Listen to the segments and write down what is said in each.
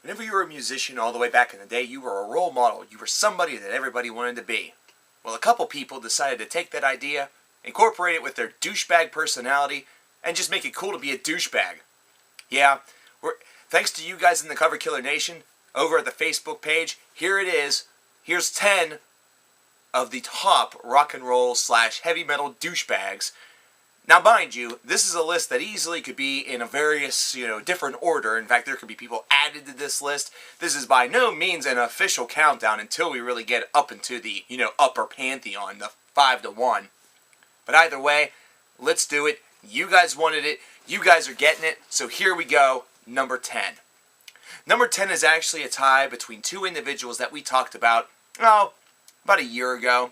Whenever you were a musician all the way back in the day, you were a role model. You were somebody that everybody wanted to be. Well, a couple people decided to take that idea, incorporate it with their douchebag personality, and just make it cool to be a douchebag. Yeah, thanks to you guys in the Cover Killer Nation, over at the Facebook page, here it is. Here's 10 of the top rock and roll / heavy metal douchebags. Now, mind you, this is a list that easily could be in a various, different order. In fact, there could be people added to this list. This is by no means an official countdown until we really get up into the, upper pantheon, the 5 to 1. But either way, let's do it. You guys wanted it. You guys are getting it. So here we go. Number 10. Number 10 is actually a tie between two individuals that we talked about, about a year ago.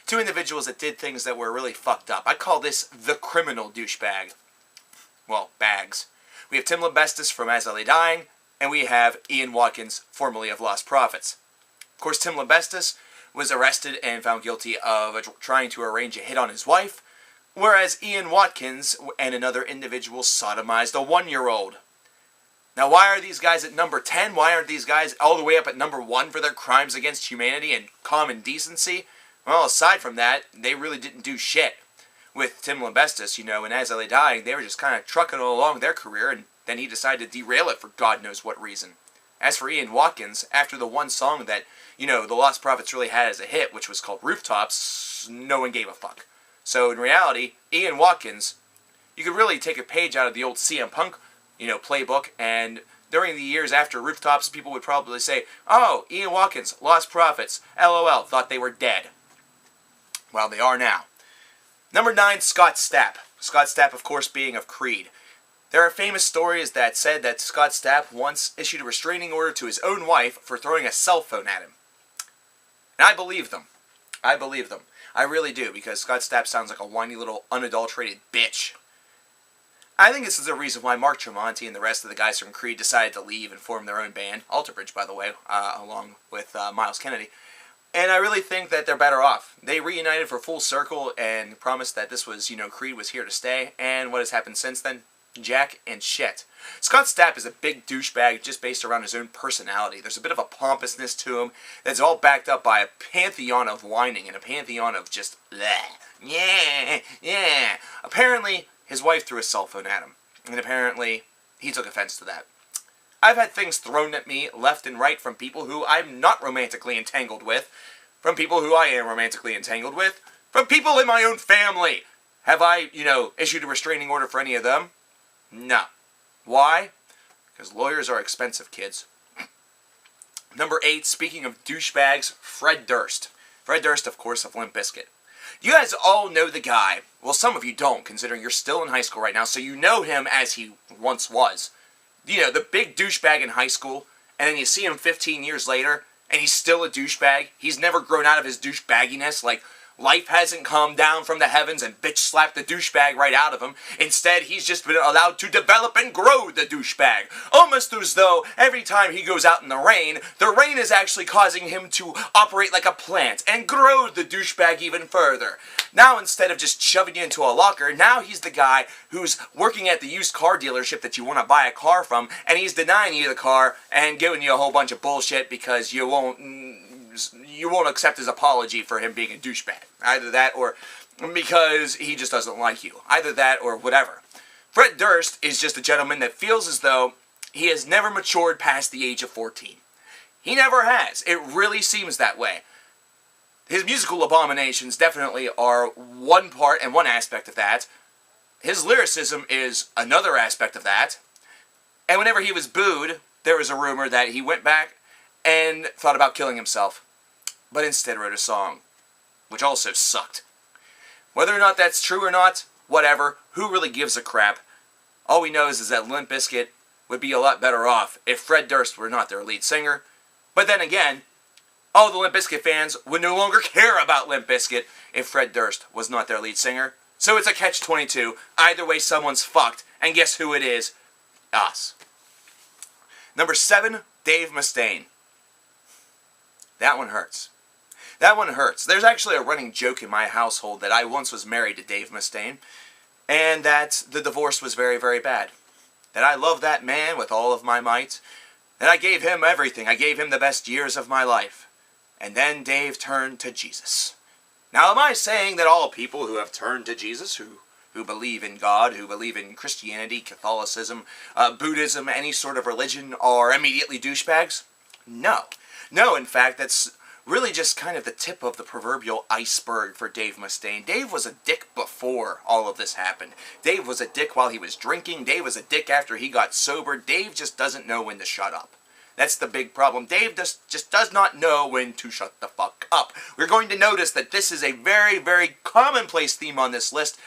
Two individuals that did things that were really fucked up. I call this the criminal douchebag. Well, bags. We have Tim Lebestis from As I Lay Dying, and we have Ian Watkins, formerly of Lost Prophets. Of course, Tim Lebestis was arrested and found guilty of trying to arrange a hit on his wife, whereas Ian Watkins and another individual sodomized a 1-year-old. Now, why are these guys at number 10? Why aren't these guys all the way up at number 1 for their crimes against humanity and common decency? Well, aside from that, they really didn't do shit. With Tim Lebestis, and As I Lay Dying, they were just kind of trucking along their career, and then he decided to derail it for God knows what reason. As for Ian Watkins, after the one song that, the Lost Prophets really had as a hit, which was called Rooftops, no one gave a fuck. So, in reality, Ian Watkins, you could really take a page out of the old CM Punk, playbook, and during the years after Rooftops, people would probably say, oh, Ian Watkins, Lost Prophets, LOL, thought they were dead. Well, they are now. Number 9, Scott Stapp. Scott Stapp, of course, being of Creed. There are famous stories that said that Scott Stapp once issued a restraining order to his own wife for throwing a cell phone at him. And I believe them. I believe them. I really do, because Scott Stapp sounds like a whiny little unadulterated bitch. I think this is the reason why Mark Tremonti and the rest of the guys from Creed decided to leave and form their own band, Alter Bridge, by the way, along with Miles Kennedy. And I really think that they're better off. They reunited for full circle and promised that this was, Creed was here to stay. And what has happened since then? Jack and shit. Scott Stapp is a big douchebag just based around his own personality. There's a bit of a pompousness to him that's all backed up by a pantheon of whining and a pantheon of just, bleh, yeah. Apparently, his wife threw a cell phone at him. And apparently, he took offense to that. I've had things thrown at me left and right from people who I'm not romantically entangled with, from people who I am romantically entangled with, from people in my own family. Have I, issued a restraining order for any of them? No. Why? Because lawyers are expensive, kids. Number 8, speaking of douchebags, Fred Durst. Fred Durst, of course, of Limp Bizkit. You guys all know the guy. Well, some of you don't, considering you're still in high school right now, so you know him as he once was. The big douchebag in high school, and then you see him 15 years later, and he's still a douchebag. He's never grown out of his douchebagginess, like life hasn't come down from the heavens and bitch slapped the douchebag right out of him. Instead, he's just been allowed to develop and grow the douchebag. Almost as though every time he goes out in the rain is actually causing him to operate like a plant and grow the douchebag even further. Now, instead of just shoving you into a locker, now he's the guy who's working at the used car dealership that you want to buy a car from, and he's denying you the car and giving you a whole bunch of bullshit because you won't accept his apology for him being a douchebag. Either that or because he just doesn't like you. Either that or whatever. Fred Durst is just a gentleman that feels as though he has never matured past the age of 14. He never has. It really seems that way. His musical abominations definitely are one part and one aspect of that. His lyricism is another aspect of that. And whenever he was booed, there was a rumor that he went back and thought about killing himself, but instead wrote a song, which also sucked. Whether or not that's true or not, whatever, who really gives a crap? All we know is that Limp Bizkit would be a lot better off if Fred Durst were not their lead singer. But then again, all the Limp Bizkit fans would no longer care about Limp Bizkit if Fred Durst was not their lead singer. So it's a catch-22. Either way, someone's fucked. And guess who it is? Us. Number 7, Dave Mustaine. That one hurts. That one hurts. There's actually a running joke in my household that I once was married to Dave Mustaine, and that the divorce was very, very bad. That I love that man with all of my might, and I gave him everything. I gave him the best years of my life. And then Dave turned to Jesus. Now, am I saying that all people who have turned to Jesus, who believe in God, who believe in Christianity, Catholicism, Buddhism, any sort of religion, are immediately douchebags? No. No, in fact, that's really just kind of the tip of the proverbial iceberg for Dave Mustaine. Dave was a dick before all of this happened. Dave was a dick while he was drinking. Dave was a dick after he got sober. Dave just doesn't know when to shut up. That's the big problem. Dave just does not know when to shut the fuck up. We're going to notice that this is a very, very commonplace theme on this list,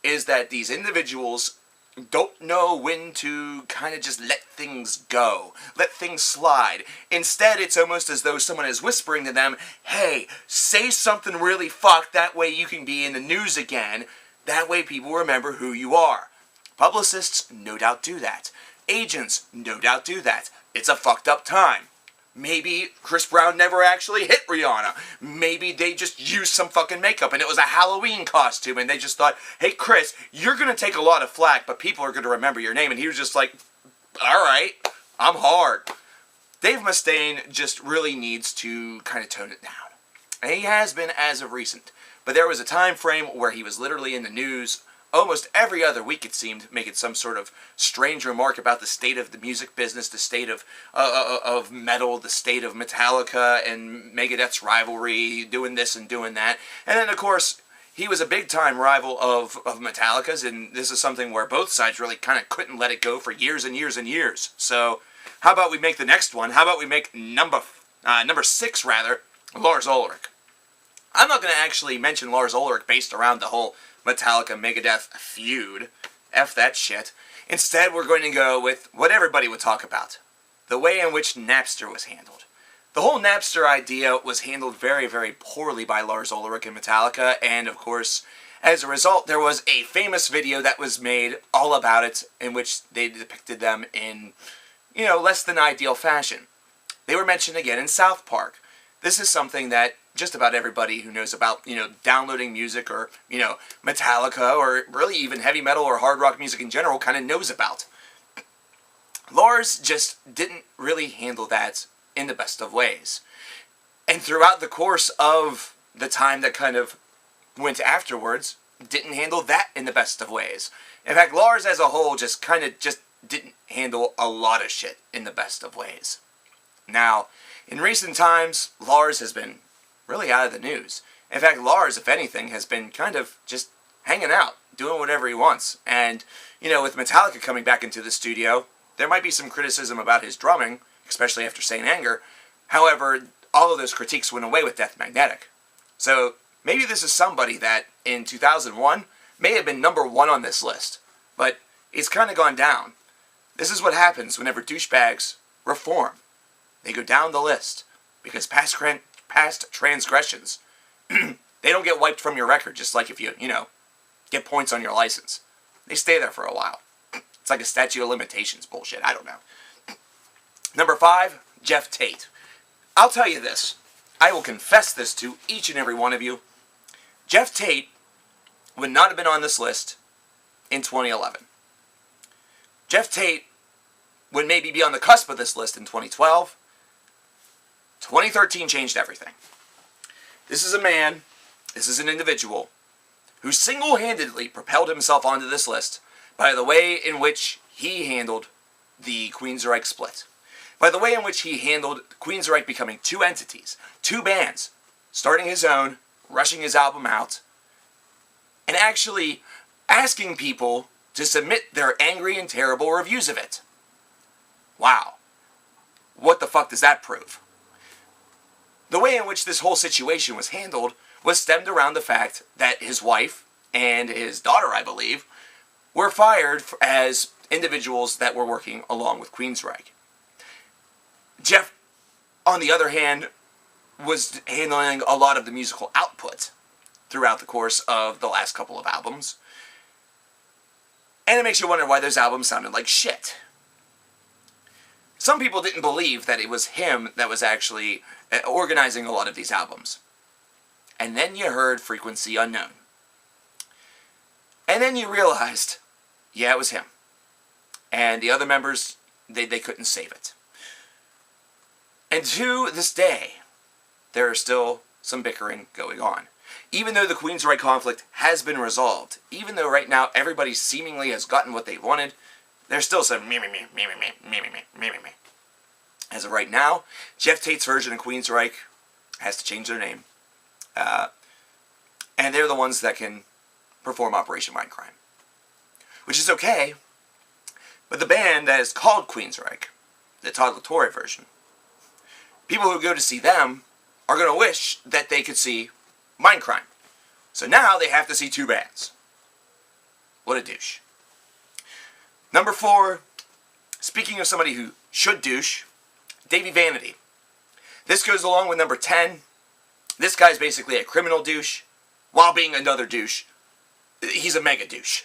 is that these individuals don't know when to kind of just let things go, let things slide. Instead, it's almost as though someone is whispering to them, hey, say something really fucked, that way you can be in the news again, that way people remember who you are. Publicists no doubt do that. Agents no doubt do that. It's a fucked up time. Maybe Chris Brown never actually hit Rihanna. Maybe they just used some fucking makeup and it was a Halloween costume and they just thought, hey Chris, you're going to take a lot of flack, but people are going to remember your name. And he was just like, alright, I'm hard. Dave Mustaine just really needs to kind of tone it down. And he has been as of recent. But there was a time frame where he was literally in the news almost every other week, it seemed, making some sort of strange remark about the state of the music business, the state of metal, the state of Metallica and Megadeth's rivalry, doing this and doing that. And then, of course, he was a big-time rival of Metallica's, and this is something where both sides really kind of couldn't let it go for years and years and years. So, how about we make the next one? How about we make number 6, rather, Lars Ulrich. I'm not going to actually mention Lars Ulrich based around the whole Metallica-Megadeth feud. F that shit. Instead, we're going to go with what everybody would talk about. The way in which Napster was handled. The whole Napster idea was handled very, very poorly by Lars Ulrich and Metallica, and of course, as a result, there was a famous video that was made all about it, in which they depicted them in, less than ideal fashion. They were mentioned again in South Park. This is something that just about everybody who knows about, downloading music or, Metallica or really even heavy metal or hard rock music in general kind of knows about. Lars just didn't really handle that in the best of ways. And throughout the course of the time that kind of went afterwards, didn't handle that in the best of ways. In fact, Lars as a whole just didn't handle a lot of shit in the best of ways. Now, in recent times, Lars has been really out of the news. In fact, Lars, if anything, has been kind of just hanging out, doing whatever he wants. And, with Metallica coming back into the studio, there might be some criticism about his drumming, especially after Saint Anger. However, all of those critiques went away with Death Magnetic. So, maybe this is somebody that, in 2001, may have been number 1 on this list. But it's kind of gone down. This is what happens whenever douchebags reform. They go down the list. Because past transgressions, they don't get wiped from your record, just like if you, get points on your license. They stay there for a while. It's like a statute of limitations bullshit. I don't know. Number 5, Jeff Tate. I'll tell you this. I will confess this to each and every one of you. Jeff Tate would not have been on this list in 2011. Jeff Tate would maybe be on the cusp of this list in 2012. 2013 changed everything. This is a man, this is an individual, who single-handedly propelled himself onto this list by the way in which he handled the Queensryche split. By the way in which he handled Queensryche becoming 2 entities, 2 bands, starting his own, rushing his album out, and actually asking people to submit their angry and terrible reviews of it. Wow. What the fuck does that prove? The way in which this whole situation was handled was stemmed around the fact that his wife and his daughter, I believe, were fired as individuals that were working along with Queensryche. Jeff, on the other hand, was handling a lot of the musical output throughout the course of the last couple of albums. And it makes you wonder why those albums sounded like shit. Some people didn't believe that it was him that was actually organizing a lot of these albums. And then you heard Frequency Unknown. And then you realized, yeah, it was him. And the other members, they couldn't save it. And to this day, there are still some bickering going on. Even though the Queensryche conflict has been resolved, even though right now everybody seemingly has gotten what they wanted, there's still some me. As of right now, Jeff Tate's version of Queensryche has to change their name. And they're the ones that can perform Operation Mindcrime. Which is okay, but the band that is called Queensryche, the Todd La Torre version, people who go to see them are going to wish that they could see Mindcrime. So now they have to see two bands. What a douche. Number 4, speaking of somebody who should douche, Davey Vanity. This goes along with number 10. This guy's basically a criminal douche, while being another douche. He's a mega douche.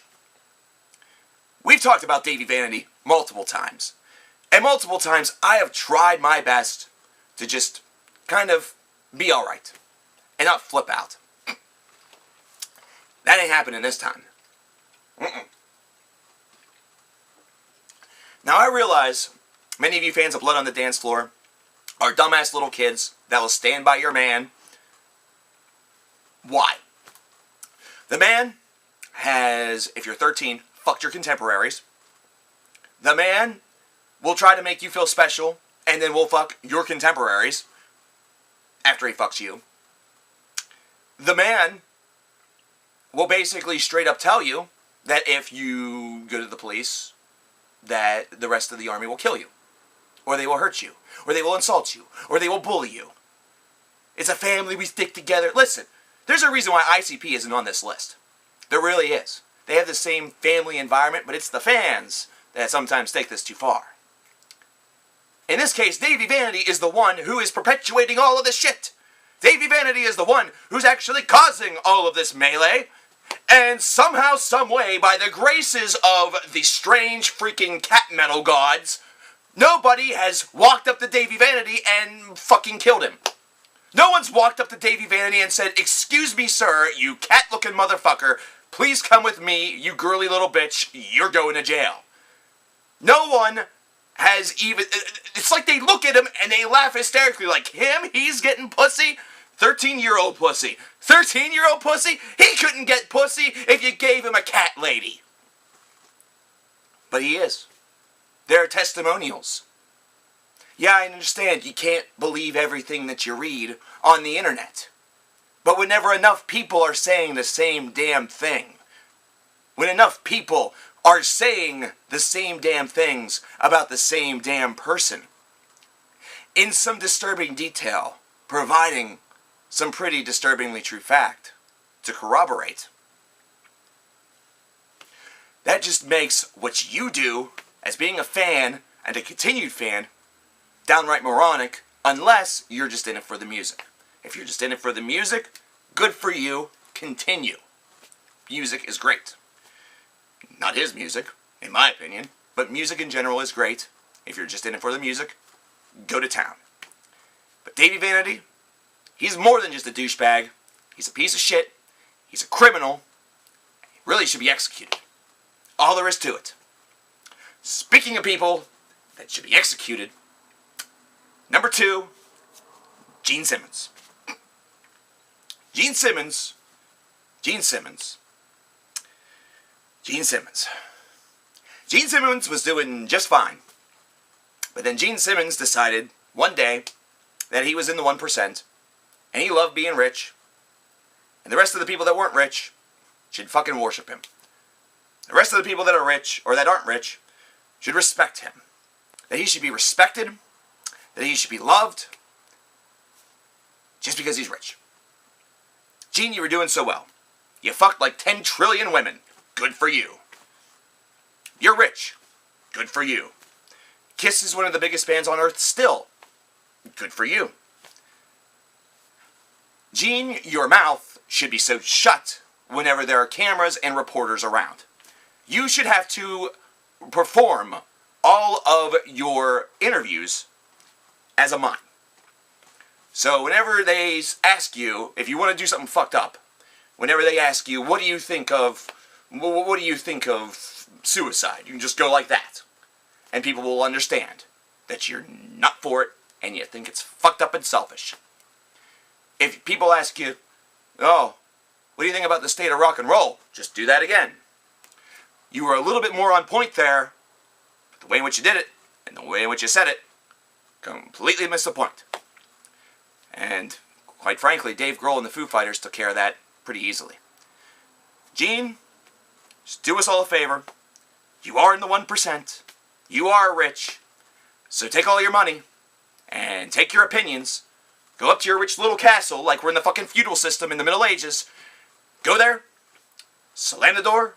We've talked about Davey Vanity multiple times. And multiple times I have tried my best to just kind of be alright. And not flip out. That ain't happening this time. Now I realize many of you fans of Blood on the Dance Floor are dumbass little kids that will stand by your man. Why? The man has, if you're 13, fucked your contemporaries. The man will try to make you feel special, and then will fuck your contemporaries after he fucks you. The man will basically straight up tell you that if you go to the police, that the rest of the army will kill you. Or they will hurt you. Or they will insult you. Or they will bully you. It's a family, we stick together. Listen, there's a reason why ICP isn't on this list. There really is. They have the same family environment, but it's the fans that sometimes take this too far. In this case, Davey Vanity is the one who is perpetuating all of this shit. Davey Vanity is the one who's actually causing all of this melee. And somehow, someway, by the graces of the strange freaking cat metal gods, nobody has walked up to Davey Vanity and fucking killed him. No one's walked up to Davey Vanity and said, "Excuse me, sir, you cat-looking motherfucker. Please come with me, you girly little bitch. You're going to jail." No one has even... It's like they look at him and they laugh hysterically like, him? He's getting pussy? 13-year-old pussy. 13-year-old pussy? He couldn't get pussy if you gave him a cat lady. But he is. There are testimonials. Yeah, I understand you can't believe everything that you read on the internet. But whenever enough people are saying the same damn thing, when enough people are saying the same damn things about the same damn person, in some disturbing detail, providing some pretty disturbingly true fact to corroborate, that just makes what you do as being a fan and a continued fan downright moronic, unless you're just in it for the music. If you're just in it for the music, good for you, continue. Music is great. Not his music, in my opinion, but music in general is great. If you're just in it for the music, go to town. But Davey Vanity, he's more than just a douchebag. He's a piece of shit. He's a criminal. He really should be executed. All there is to it. Speaking of people that should be executed, number 2, Gene Simmons. Gene Simmons. Gene Simmons was doing just fine. But then Gene Simmons decided one day that he was in the 1%, and he loved being rich, and the rest of the people that weren't rich should fucking worship him. The rest of the people that are rich, or that aren't rich, should respect him. That he should be respected, that he should be loved, just because he's rich. Gene, you were doing so well. You fucked like 10 trillion women. Good for you. You're rich. Good for you. Kiss is one of the biggest bands on earth still. Good for you. Gene, your mouth should be so shut whenever there are cameras and reporters around. You should have to perform all of your interviews as a mime. So whenever they ask you, if you want to do something fucked up, whenever they ask you, what do you think of suicide? You can just go like that. And people will understand that you're not for it and you think it's fucked up and selfish. If people ask you, oh, what do you think about the state of rock and roll? Just do that again. You were a little bit more on point there, but the way in which you did it, and the way in which you said it, completely missed the point. And, quite frankly, Dave Grohl and the Foo Fighters took care of that pretty easily. Gene, just do us all a favor. You are in the 1%. You are rich. So take all your money, and take your opinions, go up to your rich little castle like we're in the fucking feudal system in the Middle Ages, go there, slam the door,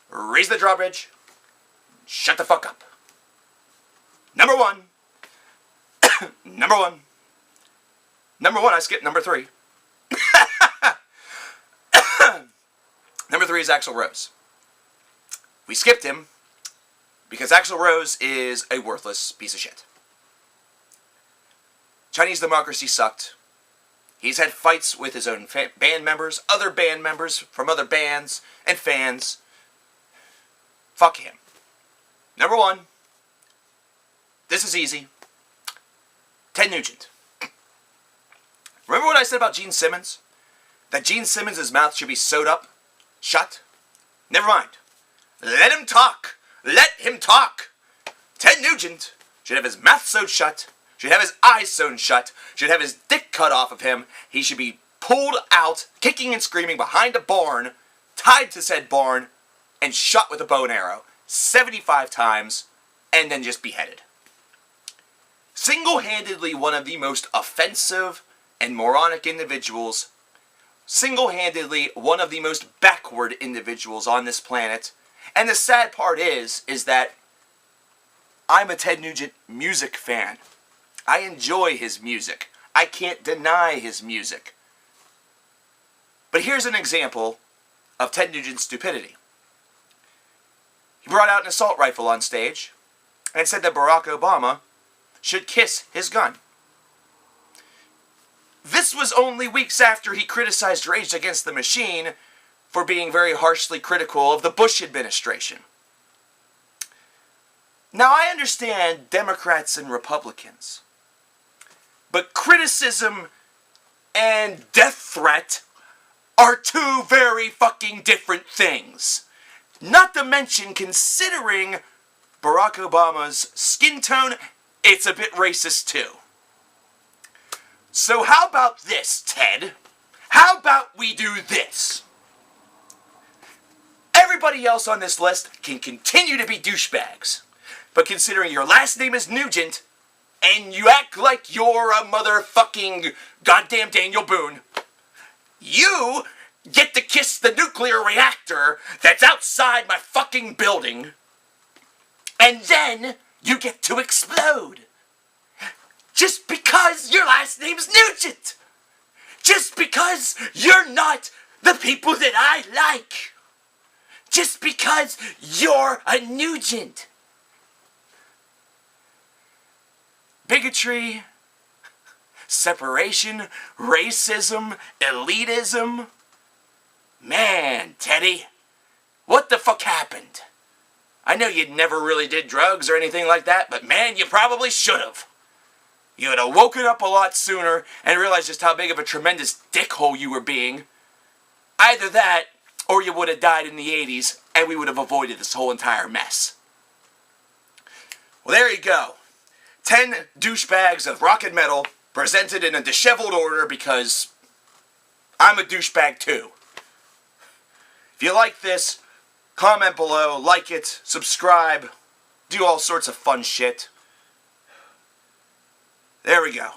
raise the drawbridge, shut the fuck up. Number one. Number one. Number one, I skipped number 3. Number 3 is Axl Rose. We skipped him because Axl Rose is a worthless piece of shit. Chinese democracy sucked. He's had fights with his own band members, other band members from other bands and fans. Fuck him. Number 1. This is easy. Ted Nugent. Remember what I said about Gene Simmons? That Gene Simmons' mouth should be sewed up? Shut? Never mind. Let him talk. Let him talk. Ted Nugent should have his mouth sewed shut, should have his eyes sewn shut, should have his dick cut off of him. He should be pulled out, kicking and screaming behind a barn, tied to said barn, and shot with a bow and arrow 75 times, and then just beheaded. Single-handedly one of the most offensive and moronic individuals, single-handedly one of the most backward individuals on this planet. And the sad part is that I'm a Ted Nugent music fan. I enjoy his music. I can't deny his music. But here's an example of Ted Nugent's stupidity. He brought out an assault rifle on stage and said that Barack Obama should kiss his gun. This was only weeks after he criticized Rage Against the Machine for being very harshly critical of the Bush administration. Now, I understand Democrats and Republicans, but criticism and death threat are two very fucking different things. Not to mention, considering Barack Obama's skin tone, it's a bit racist too. So how about this, Ted? How about we do this? Everybody else on this list can continue to be douchebags. But considering your last name is Nugent, and you act like you're a motherfucking goddamn Daniel Boone, you get to kiss the nuclear reactor that's outside my fucking building, and then you get to explode. Just because your last name's Nugent. Just because you're not the people that I like. Just because you're a Nugent. Bigotry, separation, racism, elitism. Man, Teddy, what the fuck happened? I know you never really did drugs or anything like that, but man, you probably should have. You would have woken up a lot sooner and realized just how big of a tremendous dickhole you were being. Either that, or you would have died in the 80s, and we would have avoided this whole entire mess. Well, there you go. 10 douchebags of rock and metal, presented in a disheveled order because I'm a douchebag too. If you like this, comment below, like it, subscribe, do all sorts of fun shit. There we go.